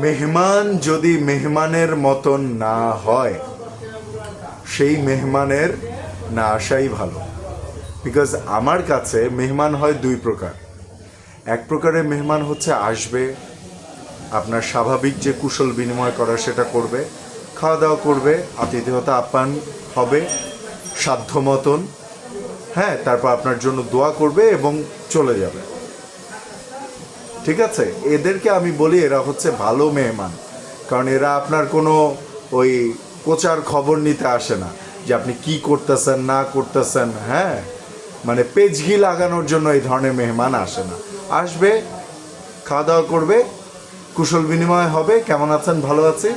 মেহমান যদি মেহমানের মতন না হয়, সেই মেহমানের না আসাই ভালো। বিকজ আমার কাছে মেহমান হয় দুই প্রকার। এক প্রকারের মেহমান হচ্ছে আসবে, আপনার স্বাভাবিক যে কুশল বিনিময় করা সেটা করবে, খাওয়া দাওয়া করবে, আতিথেয়তা আপ্যায়ন হবে সাধ্য মতন, হ্যাঁ, তারপর আপনার জন্য দোয়া করবে এবং চলে যাবে। ঠিক আছে, এদেরকে আমি বলি এরা হচ্ছে ভালো মেহমান। কারণ এরা আপনার কোনো ওই কোচার খবর নিতে আসে না যে আপনি কি করতেছেন না করতেছেন, হ্যাঁ, মানে পেজঘি লাগানোর জন্য এই ধরনের মেহমান আসে না। আসবে, খাওয়া দাওয়া করবে, কুশল বিনিময় হবে, কেমন আছেন, ভালো আছে,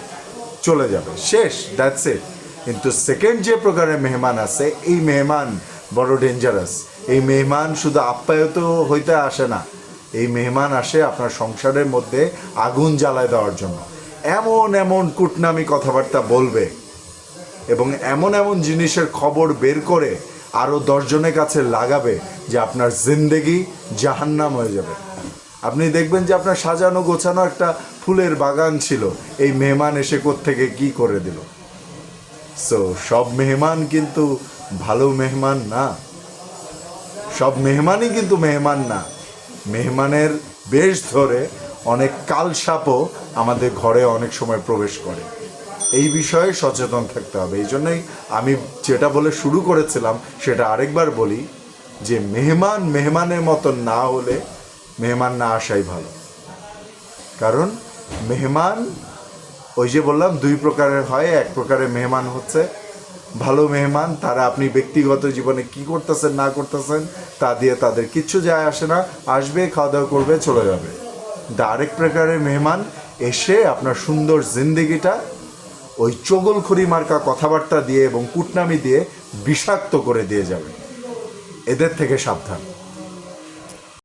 চলে যাবে, শেষ, দ্যাটস ইট। কিন্তু সেকেন্ড যে প্রকারের মেহমান আছে, এই মেহমান বড় ডেঞ্জারাস। এই মেহমান শুধু আপ্যায়িত হইতে আসে না, এই মেহমান আসে আপনার সংসারের মধ্যে আগুন জ্বালায় দেওয়ার জন্য। এমন এমন কূটনামি কথাবার্তা বলবে এবং এমন এমন জিনিসের খবর বের করে আরও 10 জনের কাছে লাগাবে যে আপনার জিন্দেগি জাহান্নাম হয়ে যাবে। আপনি দেখবেন যে আপনার সাজানো গোছানো একটা ফুলের বাগান ছিল, এই মেহমান এসে কোত্থেকে কি করে দিল। সো সব মেহমান কিন্তু ভালো মেহমান না, সব মেহমানই কিন্তু মেহমান না। মেহমানের বেশ ধরে অনেক কালসাপও আমাদের ঘরে অনেক সময় প্রবেশ করে। এই বিষয়ে সচেতন থাকতে হবে। এই জন্যই আমি যেটা বলে শুরু করেছিলাম সেটা আরেকবার বলি যে মেহমান মেহমানের মতন না হলে মেহমান না আসাই ভালো। কারণ মেহমান ওই যে বললাম দুই প্রকারের হয়। এক প্রকারের মেহমান হচ্ছে ভালো মেহমান, তারা আপনি ব্যক্তিগত জীবনে কি করতেছেন না করতেছেন তা দিয়ে তাদের কিচ্ছু যায় আসে না, আসবে, খাওয়া দাওয়া করবে, চলে যাবে। আরেক প্রকারের মেহমান এসে আপনার সুন্দর জিন্দেগিটা ওই চগলখড়ি মার্কা কথাবার্তা দিয়ে এবং কুটনামি দিয়ে বিষাক্ত করে দিয়ে যাবে। এদের থেকে সাবধান।